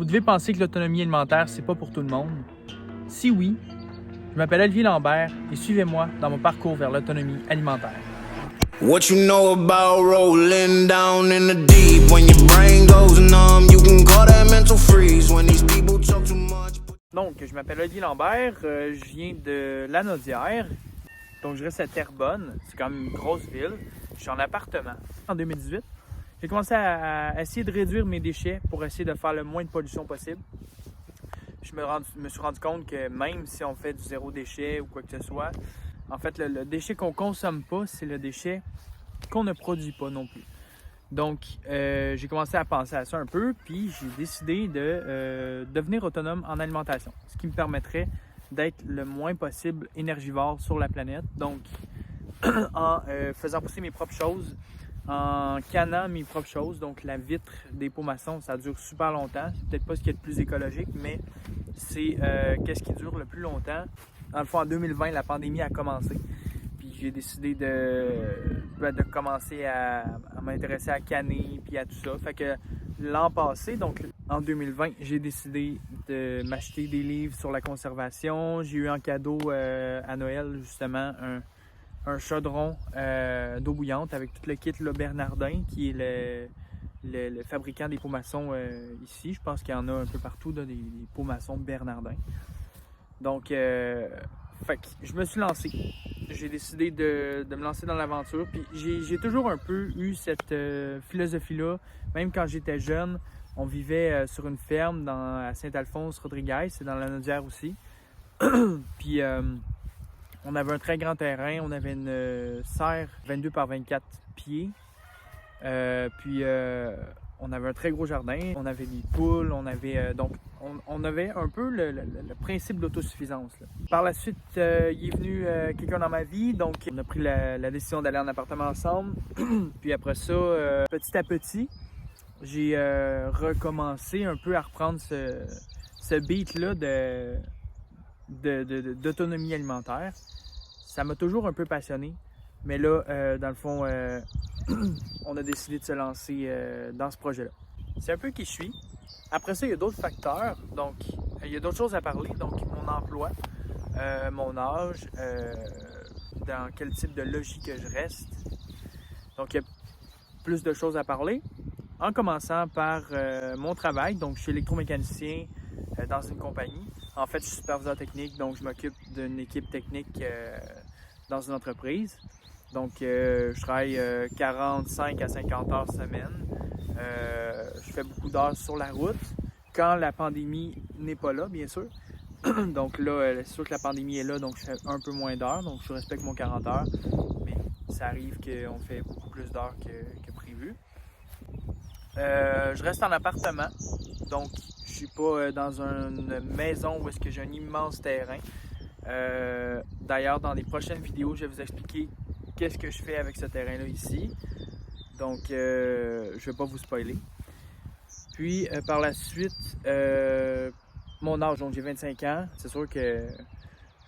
Vous devez penser que l'autonomie alimentaire, c'est pas pour tout le monde. Si oui, je m'appelle Olivier Lambert et suivez-moi dans mon parcours vers l'autonomie alimentaire. What you know about rolling down in the deep? When your brain goes numb, you can call that mental freeze. When these people talk too much. Donc, je m'appelle Olivier Lambert, je viens de Lanaudière, donc je reste à Terrebonne, c'est quand même une grosse ville. Je suis en appartement. En 2018, j'ai commencé à essayer de réduire mes déchets pour essayer de faire le moins de pollution possible. Je me suis rendu compte que même si on fait du zéro déchet ou quoi que ce soit, en fait, le déchet qu'on consomme pas, c'est le déchet qu'on ne produit pas non plus. Donc, j'ai commencé à penser à ça un peu, puis j'ai décidé de devenir autonome en alimentation, ce qui me permettrait d'être le moins possible énergivore sur la planète. Donc, en faisant pousser mes propres choses, en cannant mes propres choses, donc la vitre des pots maçons, ça dure super longtemps. C'est peut-être pas ce qui est le plus écologique, mais c'est qu'est-ce qui dure le plus longtemps. Dans le fond, en 2020, la pandémie a commencé. Puis j'ai décidé de commencer à m'intéresser à canner puis à tout ça. Fait que l'an passé, donc en 2020, j'ai décidé de m'acheter des livres sur la conservation. J'ai eu en cadeau à Noël, justement, un chaudron d'eau bouillante avec tout le kit là, Bernardin, qui est le fabricant des pots maçons ici. Je pense qu'il y en a un peu partout, là, des pots maçons Bernardin. Donc, fait que je me suis lancé. J'ai décidé de me lancer dans l'aventure. Puis j'ai toujours un peu eu cette philosophie-là. Même quand j'étais jeune, on vivait sur une ferme à Saint-Alphonse-Rodriguez, c'est dans la Lanaudière aussi. Puis on avait un très grand terrain, on avait une serre 22 par 24 pieds. Puis on avait un très gros jardin, on avait des poules, on avait on avait un peu le principe d'autosuffisance. Par la suite, il est venu quelqu'un dans ma vie, donc on a pris la décision d'aller en appartement ensemble. Puis après ça, petit à petit, j'ai recommencé un peu à reprendre ce beat-là d'autonomie alimentaire. Ça m'a toujours un peu passionné, mais là, dans le fond, on a décidé de se lancer dans ce projet-là. C'est un peu qui je suis. Après ça, il y a d'autres facteurs. Donc, il y a d'autres choses à parler. Donc, mon emploi, mon âge, dans quel type de logis que je reste. Donc, il y a plus de choses à parler. En commençant par mon travail. Donc, je suis électromécanicien dans une compagnie. En fait, je suis superviseur technique, donc je m'occupe d'une équipe technique dans une entreprise. Donc, je travaille 45 à 50 heures semaine. Je fais beaucoup d'heures sur la route. Quand la pandémie n'est pas là, bien sûr. Donc là, c'est sûr que la pandémie est là, donc je fais un peu moins d'heures. Donc, je respecte mon 40 heures. Mais ça arrive qu'on fait beaucoup plus d'heures que prévu. Je reste en appartement. Donc, je suis pas dans une maison où est-ce que j'ai un immense terrain. D'ailleurs, dans les prochaines vidéos, je vais vous expliquer qu'est-ce que je fais avec ce terrain-là ici. Donc, je ne vais pas vous spoiler. Puis, par la suite, mon âge, donc j'ai 25 ans. C'est sûr que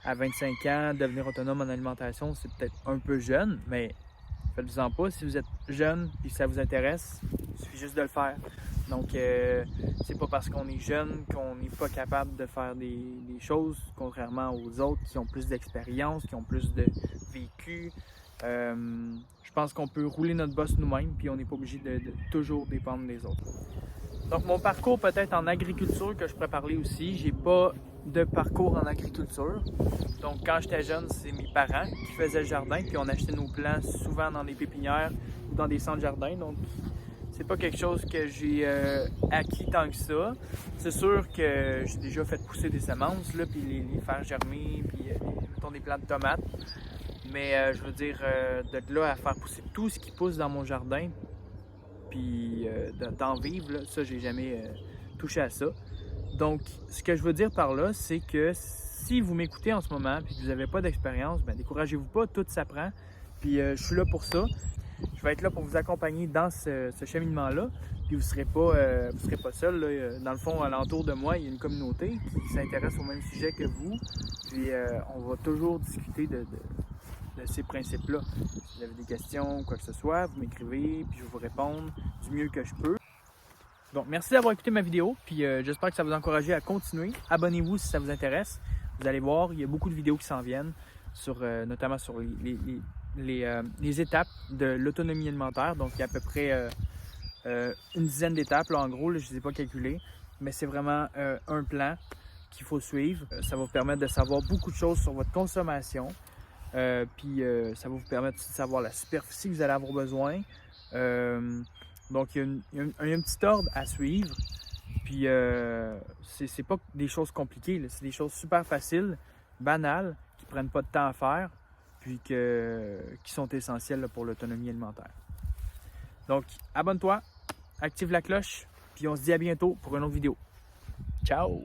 à 25 ans, devenir autonome en alimentation, c'est peut-être un peu jeune, mais faites-vous-en pas. Si vous êtes jeune et que ça vous intéresse, il suffit juste de le faire. Donc, c'est pas parce qu'on est jeune qu'on n'est pas capable de faire des choses, contrairement aux autres qui ont plus d'expérience, qui ont plus de vécu. Je pense qu'on peut rouler notre boss nous-mêmes, puis on n'est pas obligé de toujours dépendre des autres. Donc, mon parcours peut-être en agriculture, que je pourrais parler aussi. J'ai pas de parcours en agriculture. Donc, quand j'étais jeune, c'est mes parents qui faisaient le jardin, puis on achetait nos plants souvent dans des pépinières ou dans des centres jardins. Donc, c'est pas quelque chose que j'ai acquis tant que ça. C'est sûr que j'ai déjà fait pousser des semences, là, puis les faire germer, puis mettons des plants de tomates. Mais je veux dire, de là à faire pousser tout ce qui pousse dans mon jardin, puis d'en vivre, là, ça, j'ai jamais touché à ça. Donc, ce que je veux dire par là, c'est que si vous m'écoutez en ce moment, puis que vous n'avez pas d'expérience, ben découragez-vous pas, tout s'apprend. Puis je suis là pour ça. Je vais être là pour vous accompagner dans ce cheminement-là. Puis vous serez pas seul. Là. Dans le fond, alentour de moi, il y a une communauté qui s'intéresse au même sujet que vous. Puis on va toujours discuter de ces principes-là. Si vous avez des questions ou quoi que ce soit, vous m'écrivez, puis je vais vous répondre du mieux que je peux. Donc, merci d'avoir écouté ma vidéo, puis j'espère que ça vous a encouragé à continuer. Abonnez-vous si ça vous intéresse. Vous allez voir, il y a beaucoup de vidéos qui s'en viennent, notamment sur les étapes de l'autonomie alimentaire. Donc, il y a à peu près une dizaine d'étapes, en gros, là, je ne les ai pas calculées, mais c'est vraiment un plan qu'il faut suivre. Ça va vous permettre de savoir beaucoup de choses sur votre consommation, puis ça va vous permettre aussi de savoir la superficie que vous allez avoir besoin. Donc, il y a un petit ordre à suivre, puis c'est pas des choses compliquées, c'est des choses super faciles, banales, qui prennent pas de temps à faire, puis qui sont essentielles là, pour l'autonomie alimentaire. Donc, abonne-toi, active la cloche, puis on se dit à bientôt pour une autre vidéo. Ciao!